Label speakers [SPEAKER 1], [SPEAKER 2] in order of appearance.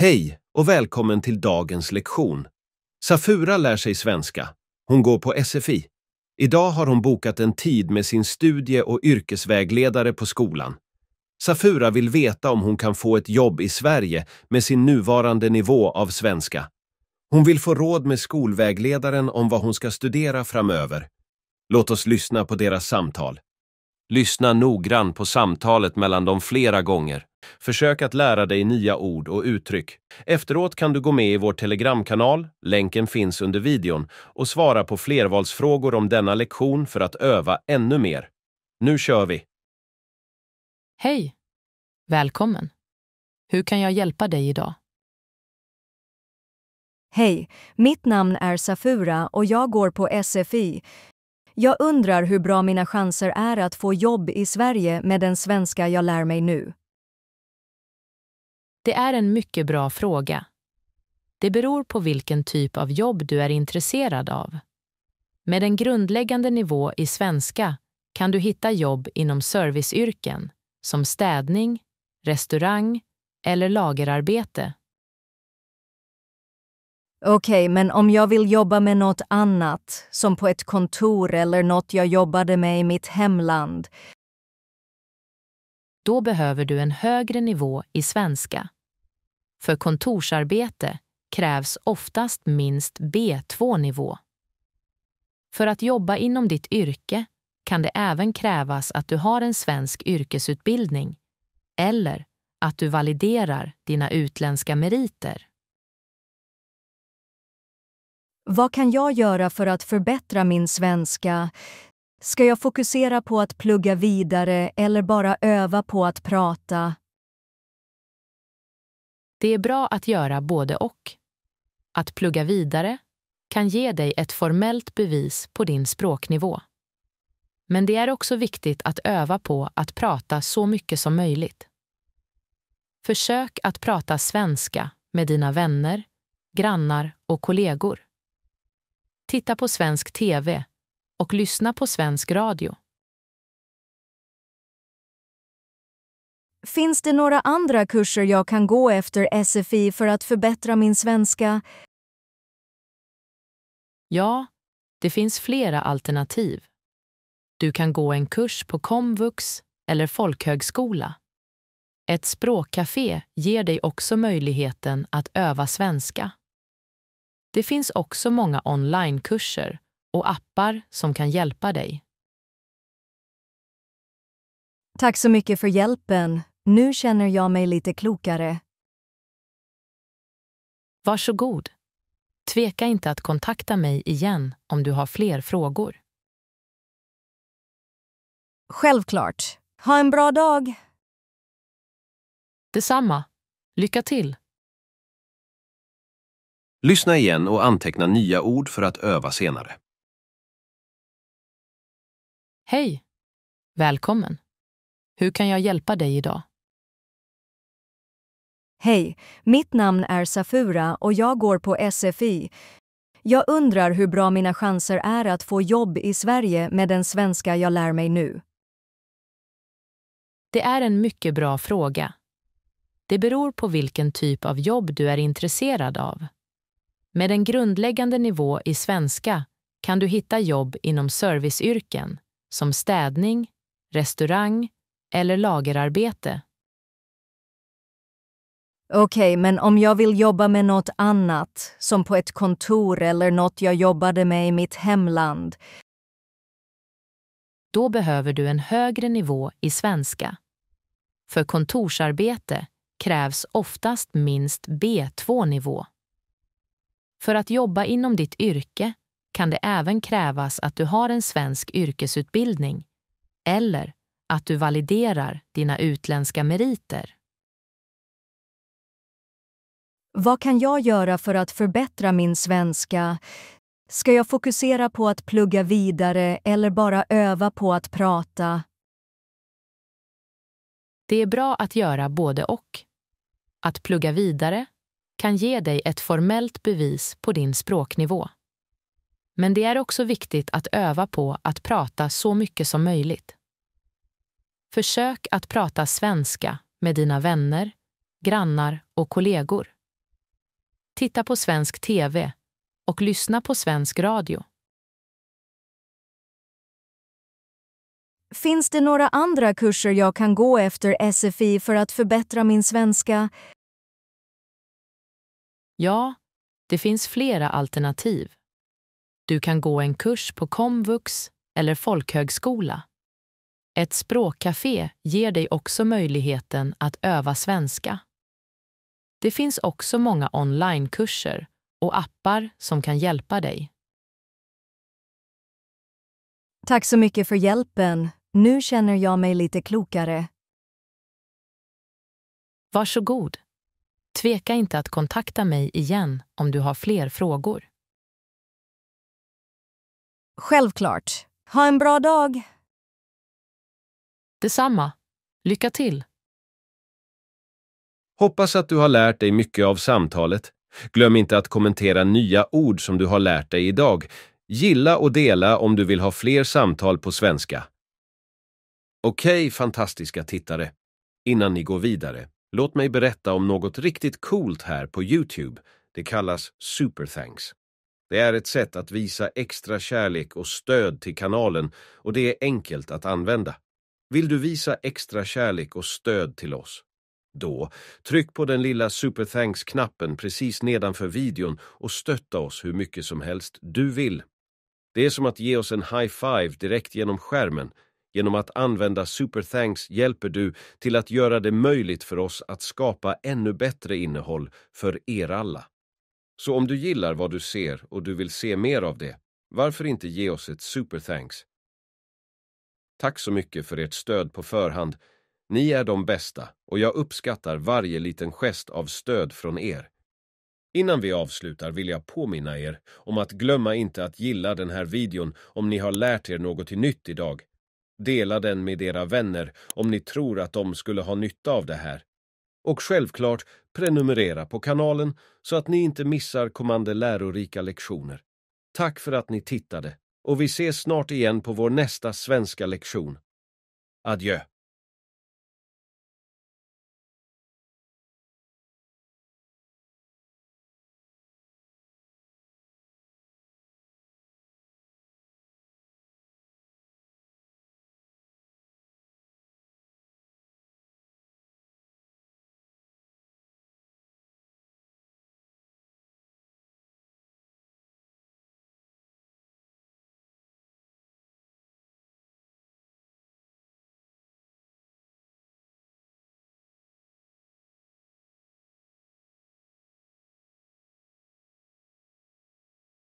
[SPEAKER 1] Hej och välkommen till dagens lektion. Safura lär sig svenska. Hon går på SFI. Idag har hon bokat en tid med sin studie- och yrkesvägledare på skolan. Safura vill veta om hon kan få ett jobb i Sverige med sin nuvarande nivå av svenska. Hon vill få råd med skolvägledaren om vad hon ska studera framöver. Låt oss lyssna på deras samtal. Lyssna noggrant på samtalet mellan dem flera gånger. Försök att lära dig nya ord och uttryck. Efteråt kan du gå med i vår telegramkanal, länken finns under videon, och svara på flervalsfrågor om denna lektion för att öva ännu mer. Nu kör vi!
[SPEAKER 2] Hej! Välkommen! Hur kan jag hjälpa dig idag?
[SPEAKER 3] Hej, mitt namn är Safura och jag går på SFI. Jag undrar hur bra mina chanser är att få jobb i Sverige med den svenska jag lär mig nu.
[SPEAKER 2] Det är en mycket bra fråga. Det beror på vilken typ av jobb du är intresserad av. Med en grundläggande nivå i svenska kan du hitta jobb inom serviceyrken som städning, restaurang eller lagerarbete.
[SPEAKER 3] Okej, men om jag vill jobba med något annat, som på ett kontor eller något jag jobbade med i mitt hemland,
[SPEAKER 2] Då behöver du en högre nivå i svenska. För kontorsarbete krävs oftast minst B2-nivå. För att jobba inom ditt yrke kan det även krävas att du har en svensk yrkesutbildning eller att du validerar dina utländska meriter.
[SPEAKER 3] vad kan jag göra för att förbättra min svenska? Ska jag fokusera på att plugga vidare eller bara öva på att prata?
[SPEAKER 2] Det är bra att göra både och. Att plugga vidare kan ge dig ett formellt bevis på din språknivå. Men det är också viktigt att öva på att prata så mycket som möjligt. Försök att prata svenska med dina vänner, grannar och kollegor. Titta på svensk TV och lyssna på svensk radio.
[SPEAKER 3] Finns det några andra kurser jag kan gå efter SFI för att förbättra min svenska?
[SPEAKER 2] Ja, det finns flera alternativ. Du kan gå en kurs på komvux eller folkhögskola. Ett språkcafé ger dig också möjligheten att öva svenska. Det finns också många onlinekurser och appar som kan hjälpa dig.
[SPEAKER 3] Tack så mycket för hjälpen. Nu känner jag mig lite klokare.
[SPEAKER 2] Varsågod. Tveka inte att kontakta mig igen om du har fler frågor.
[SPEAKER 3] Självklart. Ha en bra dag!
[SPEAKER 2] Detsamma. Lycka till!
[SPEAKER 1] Lyssna igen och anteckna nya ord för att öva senare.
[SPEAKER 2] Hej! Välkommen! Hur kan jag hjälpa dig idag?
[SPEAKER 3] Hej, mitt namn är Safura och jag går på SFI. Jag undrar hur bra mina chanser är att få jobb i Sverige med den svenska jag lär mig nu.
[SPEAKER 2] Det är en mycket bra fråga. Det beror på vilken typ av jobb du är intresserad av. Med en grundläggande nivå i svenska kan du hitta jobb inom serviceyrken som städning, restaurang eller lagerarbete.
[SPEAKER 3] Okej, men om jag vill jobba med något annat, som på ett kontor eller något jag jobbade med i mitt hemland,
[SPEAKER 2] Då behöver du en högre nivå i svenska. För kontorsarbete krävs oftast minst B2-nivå. För att jobba inom ditt yrke kan det även krävas att du har en svensk yrkesutbildning eller att du validerar dina utländska meriter.
[SPEAKER 3] vad kan jag göra för att förbättra min svenska? Ska jag fokusera på att plugga vidare eller bara öva på att prata?
[SPEAKER 2] Det är bra att göra både och. Att plugga vidare kan ge dig ett formellt bevis på din språknivå. Men det är också viktigt att öva på att prata så mycket som möjligt. Försök att prata svenska med dina vänner, grannar och kollegor. titta på svensk TV och lyssna på svensk radio.
[SPEAKER 3] Finns det några andra kurser jag kan gå efter SFI för att förbättra min svenska?
[SPEAKER 2] Ja, det finns flera alternativ. Du kan gå en kurs på komvux eller folkhögskola. Ett språkcafé ger dig också möjligheten att öva svenska. Det finns också många onlinekurser och appar som kan hjälpa dig.
[SPEAKER 3] Tack så mycket för hjälpen. Nu känner jag mig lite klokare.
[SPEAKER 2] Varsågod. Tveka inte att kontakta mig igen om du har fler frågor.
[SPEAKER 3] Självklart. Ha en bra dag!
[SPEAKER 2] Detsamma. Lycka till!
[SPEAKER 1] Hoppas att du har lärt dig mycket av samtalet. Glöm inte att kommentera nya ord som du har lärt dig idag. Gilla och dela om du vill ha fler samtal på svenska. Okej, fantastiska tittare. Innan ni går vidare, låt mig berätta om något riktigt coolt här på YouTube. Det kallas Super Thanks. Det är ett sätt att visa extra kärlek och stöd till kanalen och det är enkelt att använda. Vill du visa extra kärlek och stöd till oss? Då, tryck på den lilla Super Thanks-knappen precis nedanför videon och stötta oss hur mycket som helst du vill. Det är som att ge oss en high five direkt genom skärmen. Genom att använda Super Thanks hjälper du till att göra det möjligt för oss att skapa ännu bättre innehåll för er alla. Så om du gillar vad du ser och du vill se mer av det, varför inte ge oss ett Super Thanks? Tack så mycket för ert stöd på förhand. Ni är de bästa och jag uppskattar varje liten gest av stöd från er. Innan vi avslutar vill jag påminna er om att glömma inte att gilla den här videon om ni har lärt er något nytt idag. Dela den med era vänner om ni tror att de skulle ha nytta av det här. Och självklart prenumerera på kanalen så att ni inte missar kommande lärorika lektioner. Tack för att ni tittade och vi ses snart igen på vår nästa svenska lektion. Adjö!